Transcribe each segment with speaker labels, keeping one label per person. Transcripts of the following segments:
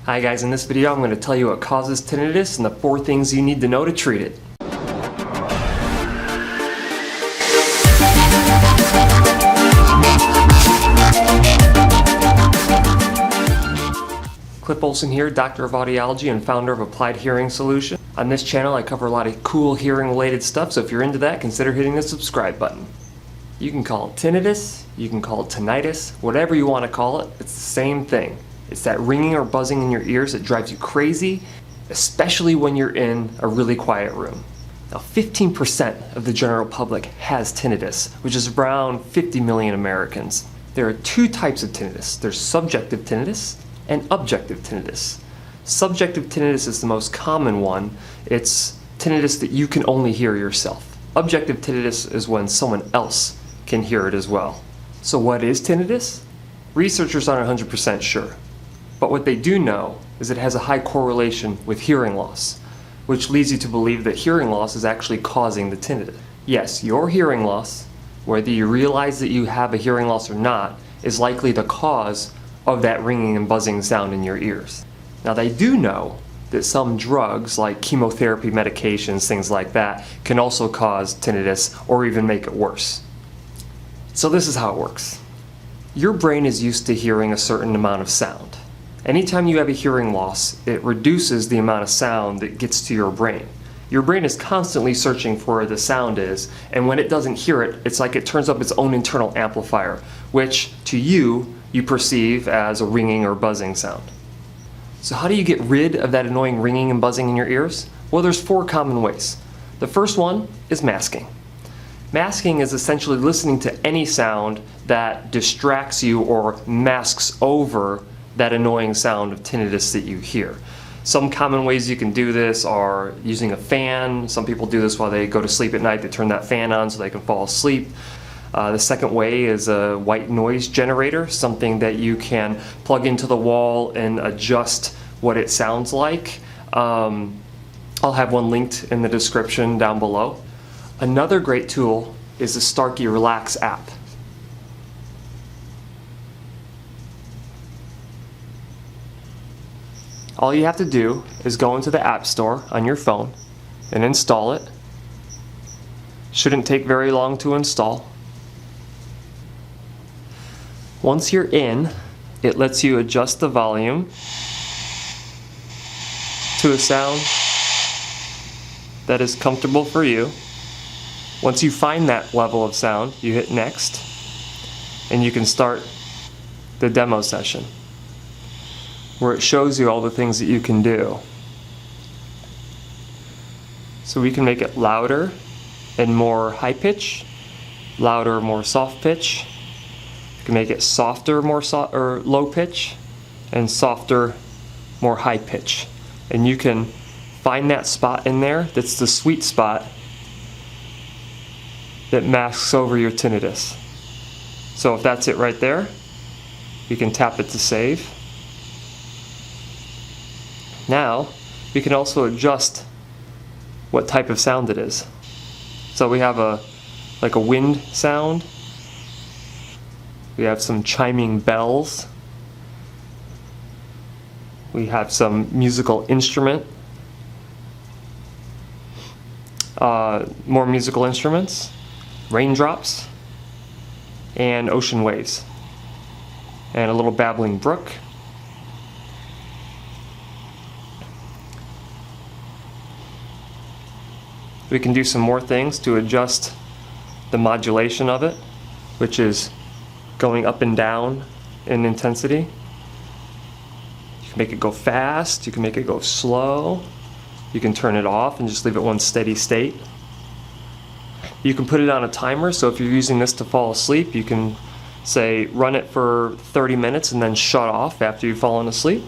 Speaker 1: Hi guys, in this video I'm going to tell you what causes tinnitus and the 4 things you need to know to treat it. Cliff Olson here, Doctor of Audiology and founder of Applied Hearing Solution. On this channel I cover a lot of cool hearing related stuff, so if you're into that, consider hitting the subscribe button. You can call it tinnitus, you can call it tinnitus, whatever you want to call it, it's the same thing. It's that ringing or buzzing in your ears that drives you crazy, especially when you're in a really quiet room. Now 15% of the general public has tinnitus, which is around 50 million Americans. There are 2 types of tinnitus. There's subjective tinnitus and objective tinnitus. Subjective tinnitus is the most common one. It's tinnitus that you can only hear yourself. Objective tinnitus is when someone else can hear it as well. So what is tinnitus? Researchers aren't 100% sure. But what they do know is it has a high correlation with hearing loss, which leads you to believe that hearing loss is actually causing the tinnitus. Yes, your hearing loss, whether you realize that you have a hearing loss or not, is likely the cause of that ringing and buzzing sound in your ears. Now they do know that some drugs like chemotherapy medications, things like that, can also cause tinnitus or even make it worse. So this is how it works. Your brain is used to hearing a certain amount of sound. Anytime you have a hearing loss, it reduces the amount of sound that gets to your brain. Your brain is constantly searching for where the sound is, and when it doesn't hear it, it's like it turns up its own internal amplifier, which to you perceive as a ringing or buzzing sound. So how do you get rid of that annoying ringing and buzzing in your ears? Well, there's 4 common ways. The first one is masking. Masking is essentially listening to any sound that distracts you or masks over that annoying sound of tinnitus that you hear. Some common ways you can do this are using a fan. Some people do this while they go to sleep at night. They turn that fan on so they can fall asleep. The second way is a white noise generator, something that you can plug into the wall and adjust what it sounds like. I'll have one linked in the description down below. Another great tool is the Starkey Relax app. All you have to do is go into the App Store on your phone and install it. Shouldn't take very long to install. Once you're in, it lets you adjust the volume to a sound that is comfortable for you. Once you find that level of sound, you hit next, and you can start the demo session, where it shows you all the things that you can do. So we can make it louder and more high pitch, louder, more soft pitch. We can make it softer, more or low pitch, and softer, more high pitch. And you can find that spot in there that's the sweet spot that masks over your tinnitus. So if that's it right there, you can tap it to save. Now, we can also adjust what type of sound it is. So we have like a wind sound. We have some chiming bells. We have some musical instrument. More musical instruments, raindrops, and ocean waves, and a little babbling brook. We can do some more things to adjust the modulation of it, which is going up and down in intensity. You can make it go fast, you can make it go slow, you can turn it off and just leave it one steady state. You can put it on a timer, so if you're using this to fall asleep, you can say run it for 30 minutes and then shut off after you've fallen asleep.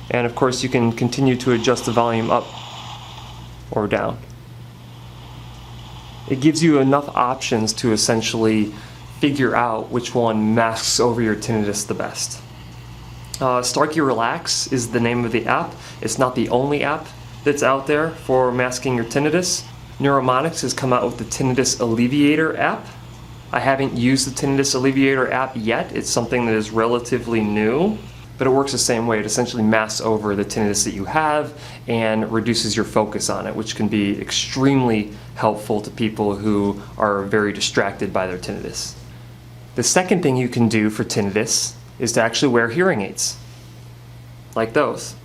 Speaker 1: And of course you can continue to adjust the volume up or down. It gives you enough options to essentially figure out which one masks over your tinnitus the best. Starkey Relax is the name of the app. It's not the only app that's out there for masking your tinnitus. NeuroTinnitus has come out with the Tinnitus Alleviator app. I haven't used the Tinnitus Alleviator app yet. It's something that is relatively new. but it works the same way. It essentially masks over the tinnitus that you have and reduces your focus on it, which can be extremely helpful to people who are very distracted by their tinnitus. The second thing you can do for tinnitus is to actually wear hearing aids, like those.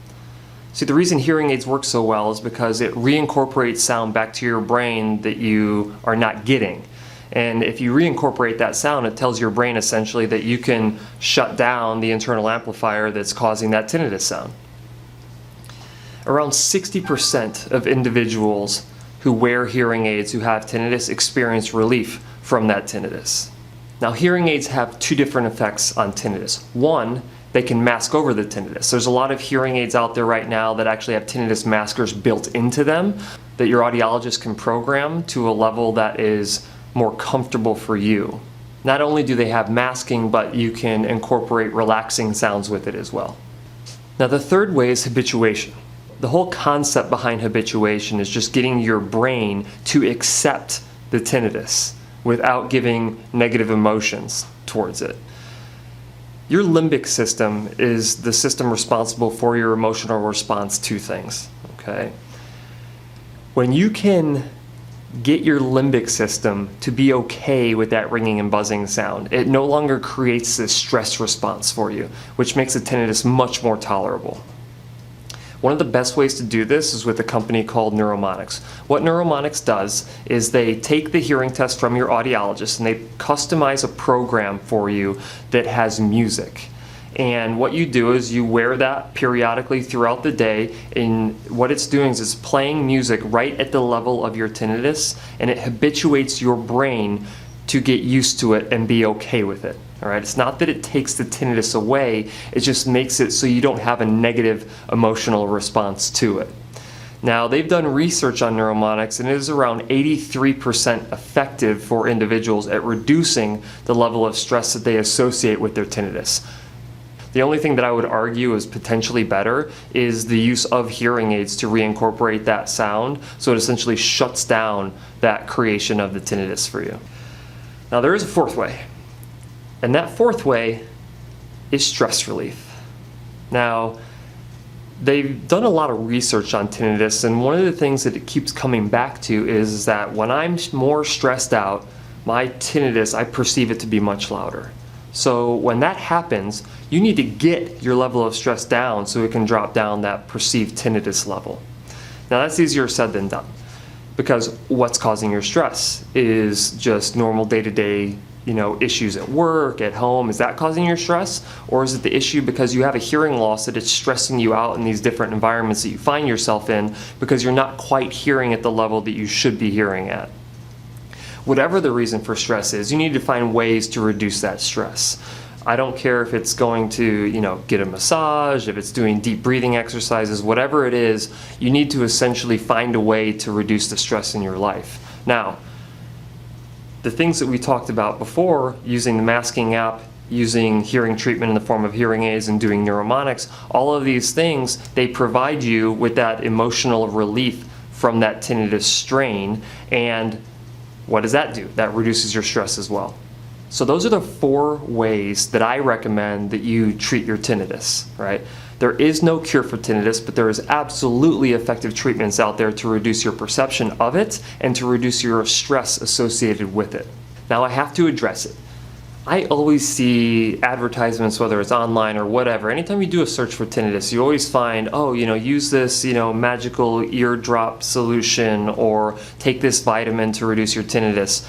Speaker 1: See, the reason hearing aids work so well is because it reincorporates sound back to your brain that you are not getting. And if you reincorporate that sound, it tells your brain essentially that you can shut down the internal amplifier that's causing that tinnitus sound. Around 60% of individuals who wear hearing aids who have tinnitus experience relief from that tinnitus. Now, hearing aids have two different effects on tinnitus. One, they can mask over the tinnitus. There's a lot of hearing aids out there right now that actually have tinnitus maskers built into them that your audiologist can program to a level that is more comfortable for you. Not only do they have masking, but you can incorporate relaxing sounds with it as well. Now, the third way is habituation. The whole concept behind habituation is just getting your brain to accept the tinnitus without giving negative emotions towards it. Your limbic system is the system responsible for your emotional response to things, okay? When you can get your limbic system to be okay with that ringing and buzzing sound, it no longer creates this stress response for you, which makes the tinnitus much more tolerable. One of the best ways to do this is with a company called NeuroTinnitus. What NeuroTinnitus does is they take the hearing test from your audiologist and they customize a program for you that has music. And what you do is you wear that periodically throughout the day, and what it's doing is it's playing music right at the level of your tinnitus, and it habituates your brain to get used to it and be okay with it. All right, it's not that it takes the tinnitus away, it just makes it so you don't have a negative emotional response to it. Now, they've done research on NeuroTinnitus, and it is around 83% effective for individuals at reducing the level of stress that they associate with their tinnitus. The only thing that I would argue is potentially better is the use of hearing aids to reincorporate that sound, so it essentially shuts down that creation of the tinnitus for you. Now, there is a fourth way, and that fourth way is stress relief. Now, they've done a lot of research on tinnitus, and one of the things that it keeps coming back to is that when I'm more stressed out, my tinnitus, I perceive it to be much louder. So when that happens, you need to get your level of stress down so it can drop down that perceived tinnitus level. Now, that's easier said than done, because what's causing your stress is just normal day-to-day, issues at work, at home. Is that causing your stress? Or is it the issue because you have a hearing loss that it's stressing you out in these different environments that you find yourself in because you're not quite hearing at the level that you should be hearing at? Whatever the reason for stress is, you need to find ways to reduce that stress. I don't care if it's going to, get a massage, if it's doing deep breathing exercises, whatever it is, you need to essentially find a way to reduce the stress in your life. Now, the things that we talked about before, using the masking app, using hearing treatment in the form of hearing aids, and doing NeuroTinnitus, all of these things, they provide you with that emotional relief from that tinnitus strain. And what does that do? That reduces your stress as well. So those are the 4 ways that I recommend that you treat your tinnitus, right? There is no cure for tinnitus, but there is absolutely effective treatments out there to reduce your perception of it and to reduce your stress associated with it. Now, I have to address it. I always see advertisements, whether it's online or whatever. Anytime you do a search for tinnitus, you always find, use this, magical eardrop solution, or take this vitamin to reduce your tinnitus.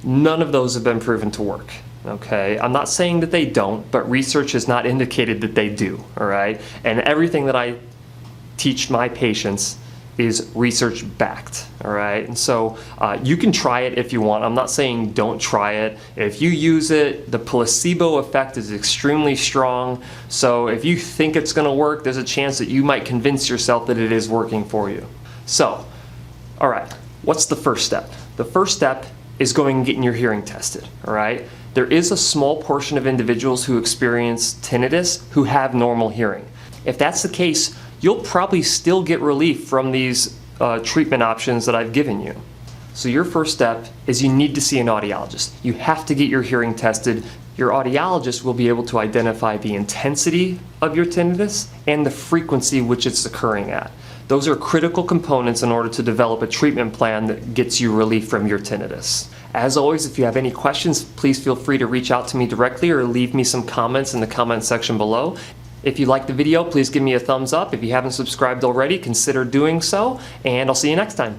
Speaker 1: None of those have been proven to work. Okay, I'm not saying that they don't, but research has not indicated that they do, all right? And everything that I teach my patients is research backed, all right? And so you can try it if you want. I'm not saying don't try it. If you use it, the placebo effect is extremely strong. So if you think it's gonna work, there's a chance that you might convince yourself that it is working for you. So, all right, what's the first step? The first step is going and getting your hearing tested, all right? There is a small portion of individuals who experience tinnitus who have normal hearing. If that's the case, you'll probably still get relief from these treatment options that I've given you. So your first step is you need to see an audiologist. You have to get your hearing tested Your audiologist will be able to identify the intensity of your tinnitus and the frequency which it's occurring at. Those are critical components in order to develop a treatment plan that gets you relief from your tinnitus. As always, if you have any questions, please feel free to reach out to me directly or leave me some comments in the comment section below. If you liked the video, please give me a thumbs up. If you haven't subscribed already, consider doing so, and I'll see you next time.